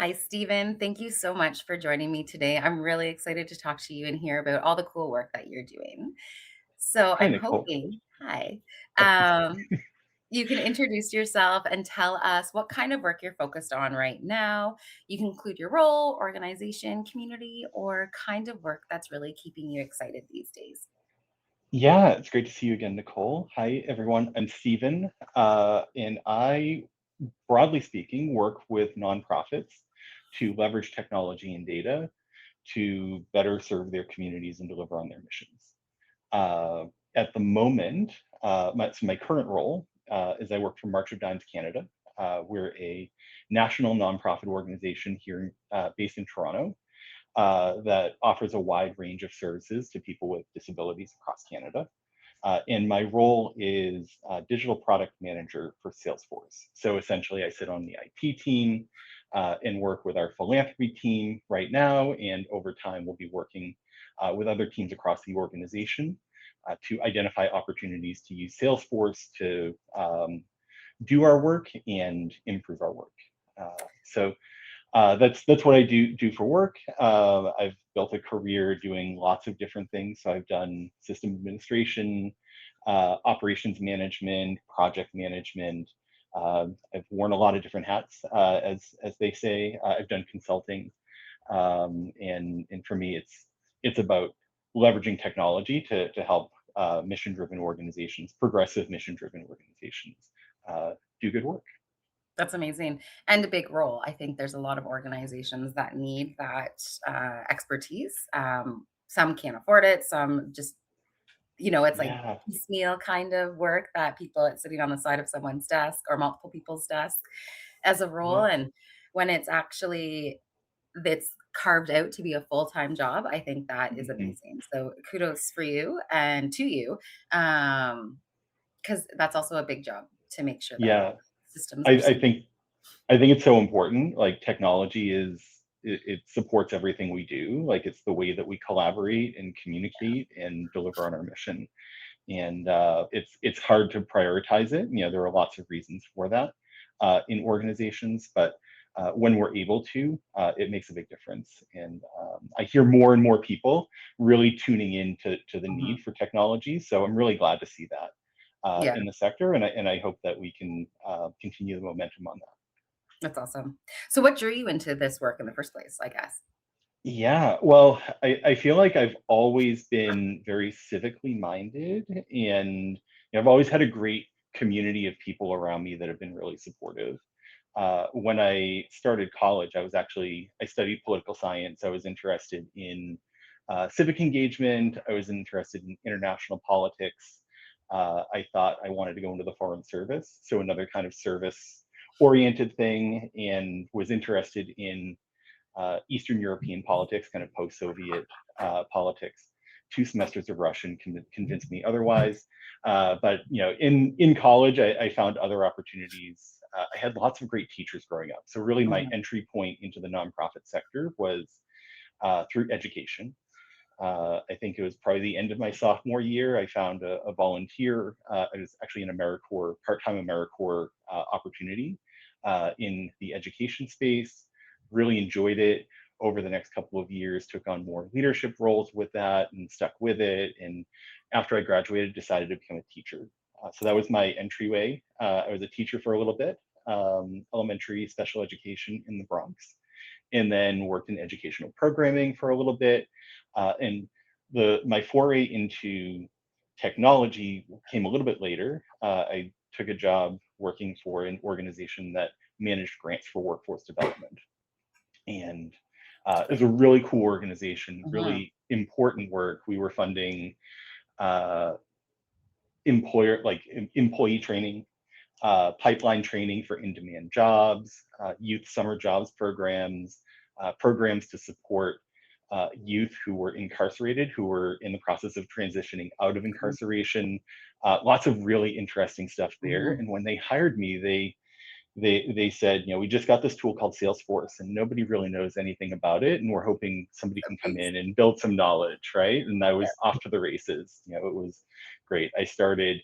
Hi, Stephen. Thank you so much for joining me today. I'm really excited to talk to you and hear about all the cool work that you're doing. So Hi, I'm Nicole. hoping, hi, Oh, you can introduce yourself and tell us what kind of work you're focused on right now. You can include your role, organization, community, or kind of work that's really keeping you excited these days. yeah, it's great to see you again, Nicole. Hi, everyone. I'm Stephen, and I, broadly speaking, work with nonprofits to leverage technology and data to better serve their communities and deliver on their missions. Uh, at the moment, my current role is I work for March of Dimes Canada. We're a national nonprofit organization here based in Toronto that offers a wide range of services to people with disabilities across Canada. And my role is digital product manager for Salesforce. So essentially, I sit on the IT team and work with our philanthropy team right now. And over time, we'll be working with other teams across the organization to identify opportunities to use Salesforce to do our work and improve our work. That's what I do for work. I've built a career doing lots of different things. So I've done system administration, operations management, project management. I've worn a lot of different hats, as they say. I've done consulting, and for me, it's about leveraging technology to help mission-driven organizations, progressive mission-driven organizations, do good work. That's amazing and a big role. I think there's a lot of organizations that need that expertise. Some can't afford it. Some just it's like Yeah, piecemeal kind of work that people are sitting on the side of someone's desk or multiple people's desk as a role. yeah. And when that's carved out to be a full-time job, I think that is Mhm. amazing. So kudos for you and to you. Because that's also a big job to make sure that Yeah, systems I, are I think I think it's so important. Like technology it supports everything we do. Like it's the way that we collaborate and communicate and deliver on our mission. And it's hard to prioritize it. You know, there are lots of reasons for that in organizations, but when we're able to, it makes a big difference. And I hear more and more people really tuning in to the Mhm. need for technology. So I'm really glad to see that Yeah, in the sector, and I hope that we can continue the momentum on that. that's awesome. So what drew you into this work in the first place, I guess? Yeah, well, I feel like I've always been very civically minded, and I've always had a great community of people around me that have been really supportive. When I started college, I studied political science. I was interested in civic engagement. I was interested in international politics. I thought I wanted to go into the foreign service, so another kind of service oriented thing, and was interested in Eastern European politics, kind of post-Soviet politics. 2 semesters of Russian convinced me otherwise. But in college, I found other opportunities. I had lots of great teachers growing up. So really, my Mhm. entry point into the nonprofit sector was through education. I think it was probably the end of my sophomore year. I found a volunteer. I was actually an AmeriCorps, part-time AmeriCorps opportunity in the education space. Really enjoyed it. Over the next couple of years, took on more leadership roles with that and stuck with it. And after I graduated, decided to become a teacher. So that was my entryway. I was a teacher for a little bit, elementary special education in the Bronx, and then worked in educational programming for a little bit. And my foray into technology came a little bit later. I took a job working for an organization that managed grants for workforce development, and it was a really cool organization, Mhm. really important work. We were funding uh, employer like employee training, pipeline training for in-demand jobs, youth summer jobs programs, programs to support youth who were incarcerated, who were in the process of transitioning out of Mhm. incarceration. Lots of really interesting stuff there. Mhm. And when they hired me, they said, we just got this tool called Salesforce, and nobody really knows anything about it, and we're hoping somebody can come Please. in and build some knowledge, right? And I Yeah. was off to the races. It was great. I started.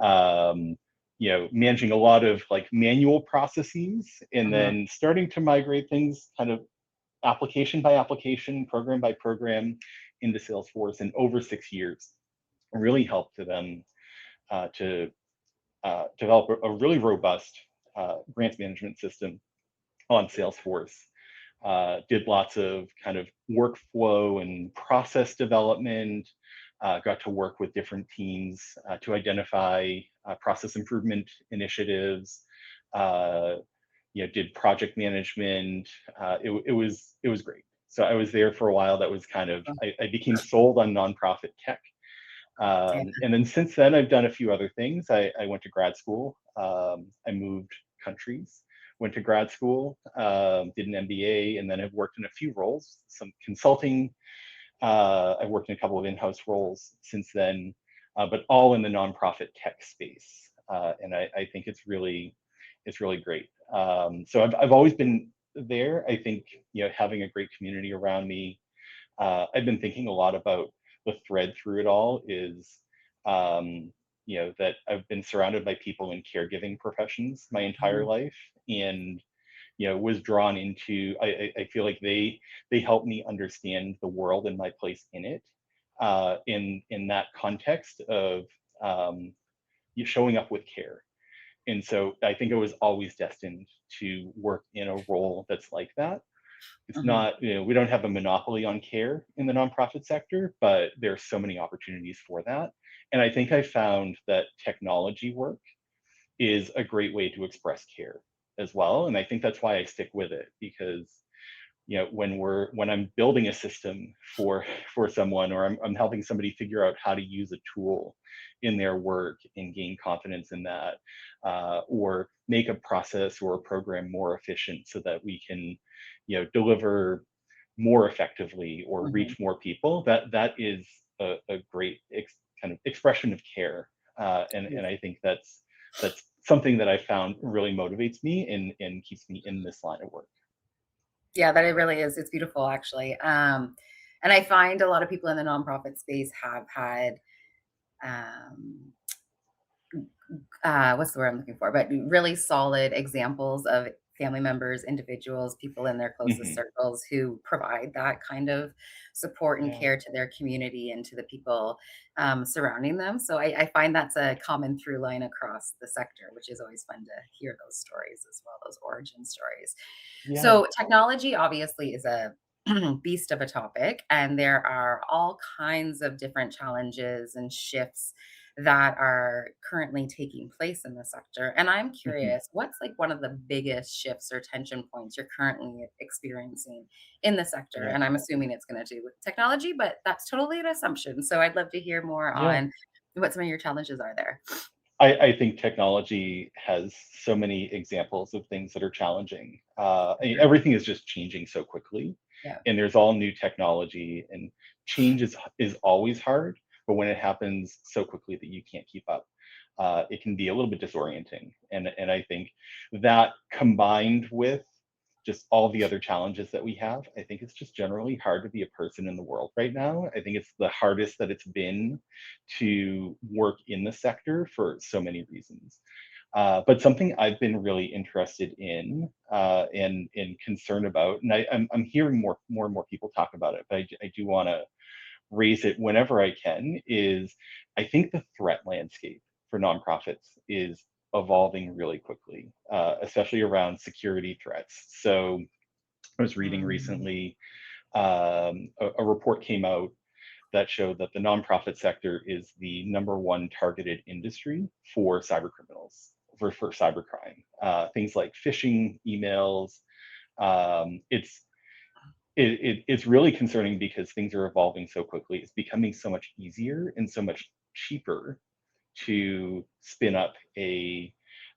Um, managing a lot of like manual processes and Mhm. then starting to migrate things kind of application by application, program by program into Salesforce. And over 6 years, really helped to them to develop a really robust grants management system on Salesforce. Did lots of kind of workflow and process development. Got to work with different teams to identify process improvement initiatives. Uh, did project management. It was great. So I was there for a while. That was kind of I became sold on nonprofit tech. Yeah. And then since then, I've done a few other things. I went to grad school. I moved countries, went to grad school, did an MBA, and then I've worked in a few roles, some consulting. I've worked in a couple of in-house roles since then, but all in the nonprofit tech space. And I think it's really great. So I've always been there. I think having a great community around me. I've been thinking a lot about the thread through it all is, that I've been surrounded by people in caregiving professions my entire Mhm. life, and was drawn into. I feel like they help me understand the world and my place in it, in that context of you showing up with care. And so I think I was always destined to work in a role that's like that. It's Mhm. not, we don't have a monopoly on care in the nonprofit sector, but there are so many opportunities for that. And I think I found that technology work is a great way to express care as well. And I think that's why I stick with it, because when I'm building a system for someone, or I'm helping somebody figure out how to use a tool in their work and gain confidence in that, or make a process or a program more efficient so that we can deliver more effectively or Mhm. reach more people, that is a great kind of expression of care. And I think that's something that I found really motivates me and keeps me in this line of work. Yeah, that it really is. It's beautiful, actually. And I find a lot of people in the nonprofit space have had um, what's the word I'm looking for? But really solid examples of family members, individuals, people in their closest Hmm. circles who provide that kind of support and Yeah. care to their community and to the people surrounding them. So I find that's a common through line across the sector, which is always fun to hear those stories as well, those origin stories. Yeah. So technology obviously is a beast of a topic, and there are all kinds of different challenges and shifts that are currently taking place in the sector. And I'm Hmm. curious, what's like one of the biggest shifts or tension points you're currently experiencing in the sector? Yeah. And I'm assuming it's going to do with technology, but that's totally an assumption. So I'd love to hear more Yeah. on what some of your challenges are there. I think technology has so many examples of things that are challenging. Sure. Everything is just changing so quickly, Yeah. and there's all new technology, and change is always hard. But when it happens so quickly that you can't keep up, it can be a little bit disorienting. And I think that combined with just all the other challenges that we have, I think it's just generally hard to be a person in the world right now. I think it's the hardest that it's been to work in the sector for so many reasons. But something I've been really interested in, and concerned about, and I'm hearing more and more people talk about it, but I do want to raise it whenever I can, is I think the threat landscape for nonprofits is evolving really quickly, especially around security threats. So I was reading Mm, recently, a report came out that showed that the nonprofit sector is the number one targeted industry for cyber criminals, for cybercrime. Things like phishing emails. It's really concerning because things are evolving so quickly. It's becoming so much easier and so much cheaper to spin up a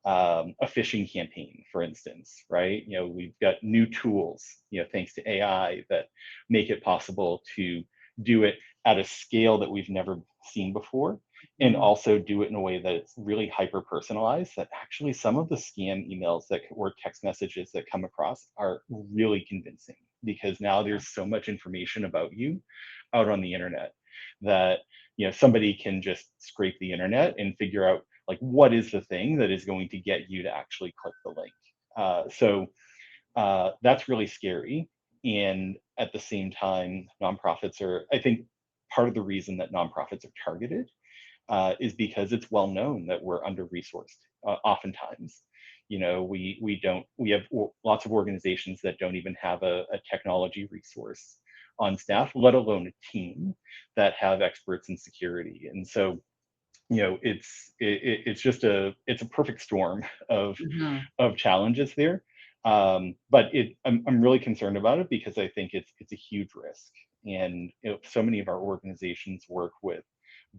phishing campaign, for instance, right? We've got new tools, thanks to AI, that make it possible to do it at a scale that we've never seen before, and mm, also do it in a way that it's really hyper personalized. That actually some of the scam emails that or text messages that come across are really convincing, because now yeah. there's so much information about you out on the internet that somebody can just scrape the internet and figure out like what is the thing that is going to get you to actually click the link. That's really scary. And at the same time, nonprofits are, I think, part of the reason that nonprofits are targeted is because it's well known that we're under resourced. Oftentimes, we have lots of organizations that don't even have a technology resource on staff, let alone a team that have experts in security. And so, it's just it's a perfect storm of Mhm. challenges there. But I'm really concerned about it because I think it's a huge risk. And so many of our organizations work with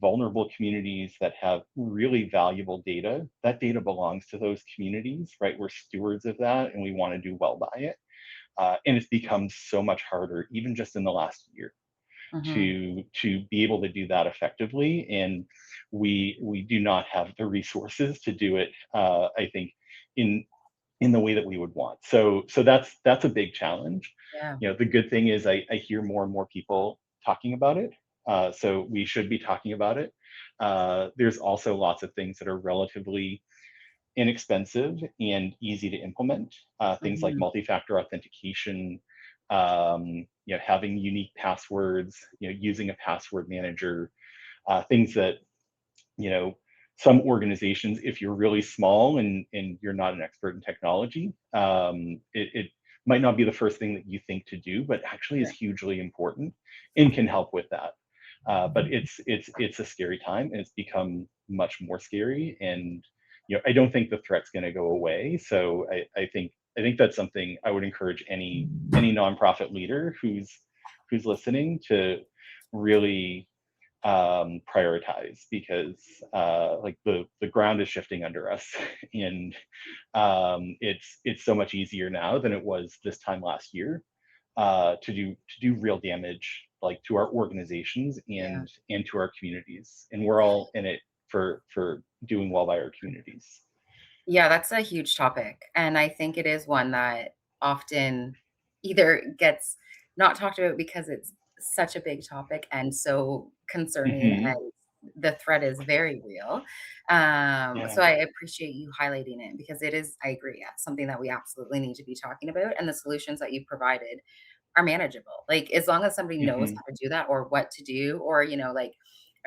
vulnerable communities that have really valuable data. That data belongs to those communities, right? We're stewards of that, and we want to do well by it. And it's become so much harder, even just in the last year, Mhm. to be able to do that effectively. And we do not have the resources to do it. I think in the way that we would want. So that's a big challenge. Yeah. The good thing is I hear more and more people talking about it. So we should be talking about it. There's also lots of things that are relatively inexpensive and easy to implement. Things like Mhm. multi-factor authentication, having unique passwords, using a password manager, things that you know some organizations, if you're really small and you're not an expert in technology, it might not be the first thing that you think to do, but actually is Sure. hugely important and can help with that. But it's a scary time, and it's become much more scary. And I don't think the threat's going to go away. So I think that's something I would encourage any nonprofit leader who's listening to really prioritize, because like the ground is shifting under us. And it's so much easier now than it was this time last year to do real damage, like to our organizations Yeah. and to our communities. And we're all in it for doing well by our communities. Yeah, that's a huge topic, and I think it is one that often either gets not talked about because it's such a big topic and so concerning, Hmm. and the threat is very real. Yeah. So I appreciate you highlighting it because it is, I agree, yeah, something that we absolutely need to be talking about, and the solutions that you provided are manageable. Like, as long as somebody knows Hmm. how to do that or what to do, or, like,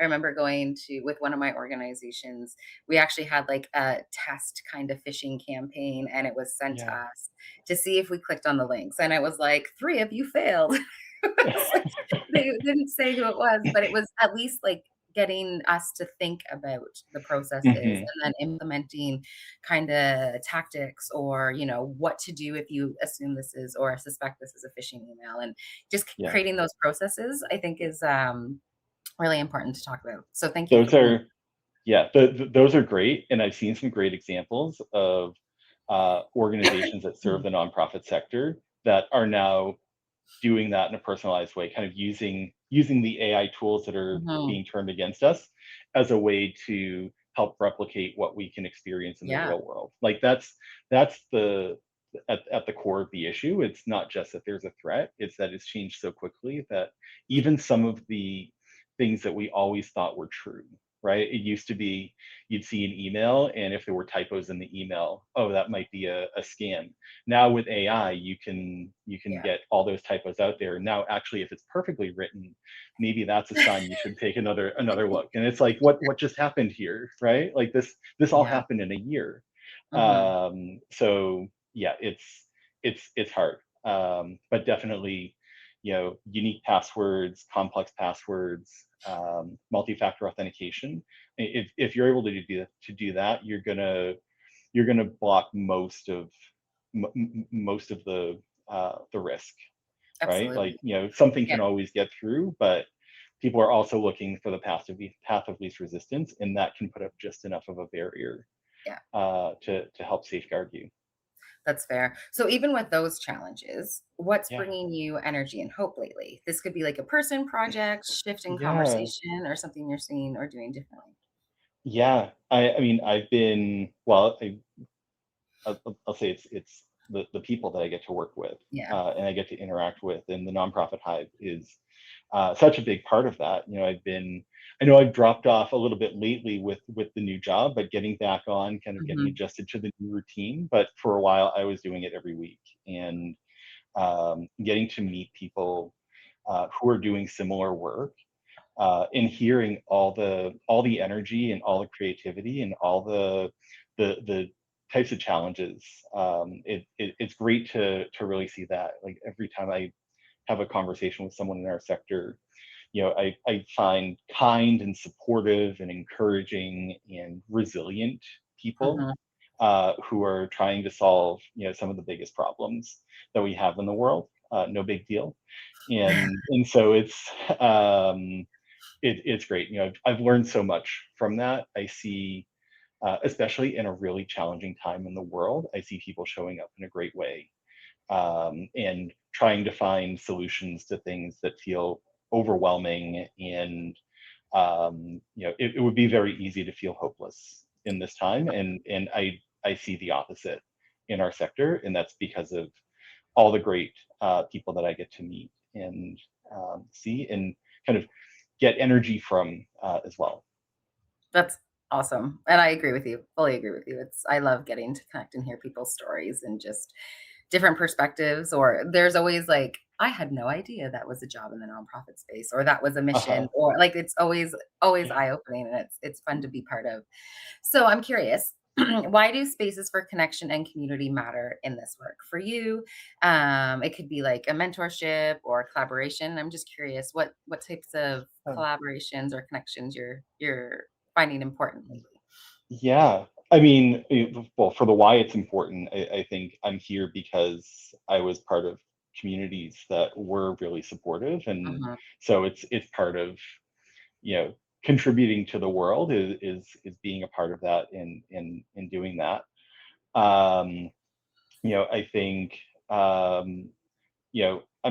I remember going to with one of my organizations, we actually had, like, a test kind of phishing campaign, and it was sent to Yeah. us to see if we clicked on the links, and it was like, 3 of you failed. It's like they didn't say who it was, but it was at least, like, getting us to think about the processes Hmm. and then implementing kinda tactics, or, what to do if you assume this is or suspect this is a phishing email, and just Yeah. creating those processes, I think is, really important to talk about. So thank you for Those being. are Yeah, those are great, and I've seen some great examples of organizations that serve the nonprofit sector that are now doing that in a personalized way, kind of using the AI tools that are Mhm. being turned against us as a way to help replicate what we can experience in the Yeah, real world. Like that's at the core of the issue. It's not just that there's a threat; it's that it's changed so quickly that even some of the things that we always thought were true, right? It used to be you'd see an email, and if there were typos in the email, oh, that might be a scam. Now with AI, you can yeah, get all those typos out there. Now, actually, if it's perfectly written, maybe that's a sign you should take another look. And it's like, what just happened here, right? Like this all yeah. happened in a year. Mhm. So yeah, it's hard, but definitely, unique passwords, complex passwords, multi-factor authentication. If you're able to do that, you're gonna block most of the risk, right? Like, Absolutely. something Yeah, can always get through, but people are also looking for the path of least resistance, and that can put up just enough of a barrier yeah, to help safeguard you. that's fair. So even with those challenges, what's Yeah, bringing you energy and hope lately? This could be like a person, project, shifting yeah, conversation, or something you're seeing or doing differently. yeah. I mean, I've been well. I'll say it's the people that I get to work with, Yeah. and I get to interact with, and the nonprofit hive is such a big part of that. I know I've dropped off a little bit lately with the new job, but getting back on, kind of getting Mhm. adjusted to the new routine. But for a while, I was doing it every week, and getting to meet people who are doing similar work, and hearing all the energy and all the creativity and all the types of challenges. It's great to really see that. Like every time I have a conversation with someone in our sector, I find kind and supportive and encouraging and resilient people Mhm. who are trying to solve, some of the biggest problems that we have in the world. No big deal. And so it's great. I've learned so much from that. I see, especially in a really challenging time in the world, I see people showing up in a great way, and trying to find solutions to things that feel overwhelming. And it would be very easy to feel hopeless in this time, and I see the opposite in our sector, and that's because of all the great people that I get to meet and see and kind of get energy from as well. That's awesome, and I agree with you, fully agree with you. I love getting to connect and hear people's stories and just different perspectives, or there's always like, "I had no idea that was a job in the nonprofit space," or "That was a mission," Uh-huh. or like, it's always Yeah. eye-opening, and it's fun to be part of. So I'm curious, why do spaces for connection and community matter in this work for you? It could be like a mentorship or collaboration. I'm just curious what types of Uh, collaborations or connections you're finding important lately. yeah. I mean, well, for the why it's important, I think I'm here because I was part of communities that were really supportive, and Mhm, so it's part of, you know contributing to the world is being a part of that, in doing that. Um, I think, I'm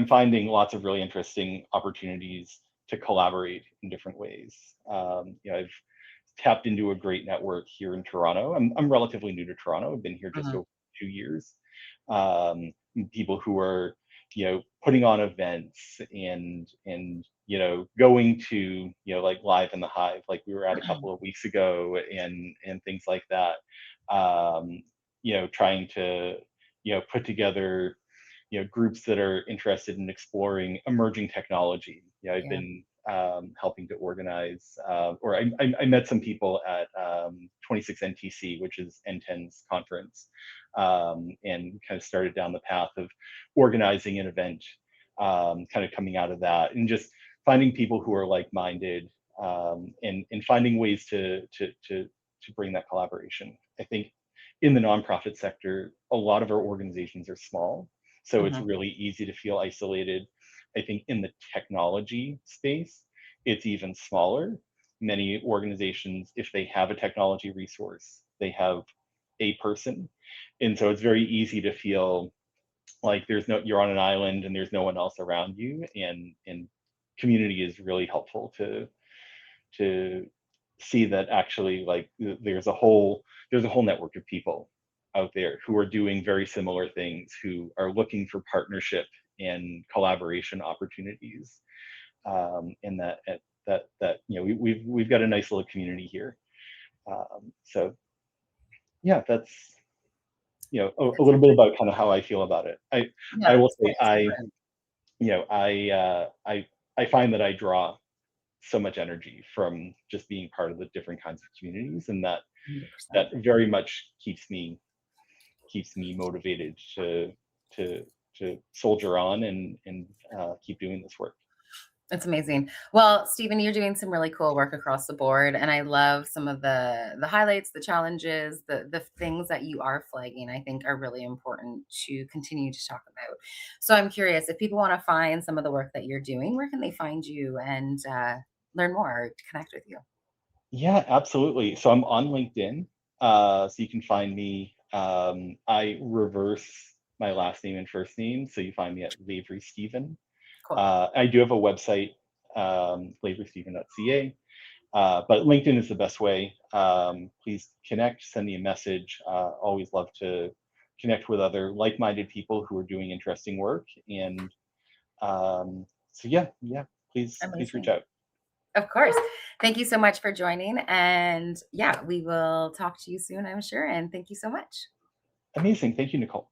finding lots of really interesting opportunities to collaborate in different ways. I've tapped into a great network here in Toronto. I'm relatively new to Toronto. I've been here just mhm, over 2 years. People who are, putting on events, and going to, like Live in the Hive, like we were at a couple of weeks ago, and things like that. Um, trying to, put together, groups that are interested in exploring emerging technology. I've yeah, been helping to organize, or I met some people at 26 NTC, which is N10's conference, and kind of started down the path of organizing an event, kind of coming out of that, and just finding people who are like-minded, and finding ways to bring that collaboration. I think in the nonprofit sector, a lot of our organizations are small, so it's mhm, really easy to feel isolated. I think in the technology space, it's even smaller. Many organizations, if they have a technology resource, they have a person. And so it's very easy to feel like you're on an island and there's no one else around you. And community is really helpful to see that actually, like, there's a whole network of people out there who are doing very similar things, who are looking for partnership and collaboration opportunities, and that we've got a nice little community here. So yeah, that's, a it's little bit about kind of how I feel about it. yeah, I will that's say, nice to hear. I find that I draw so much energy from just being part of the different kinds of communities, and that 100%. that very much keeps me motivated to to soldier on, and keep doing this work. That's amazing. Well, Stephen, you're doing some really cool work across the board, and I love some of the highlights, the challenges, the things that you are flagging. I think are really important to continue to talk about. So I'm curious if people want to find some of the work that you're doing, where can they find you and learn more or connect with you? Yeah, absolutely. So I'm on LinkedIn, so you can find me. I reverse my last name and first name, so you find me at Lavery Stephen. Cool. I do have a website, laverystephen.ca. But LinkedIn is the best way. Please connect, send me a message. Always love connect with other like-minded people who are doing interesting work. And so yeah, please reach Amazing. out. Of course. Thank you so much for joining. And yeah, we will talk to you soon, I'm sure. And thank you so much. Amazing. Thank you, Nicole.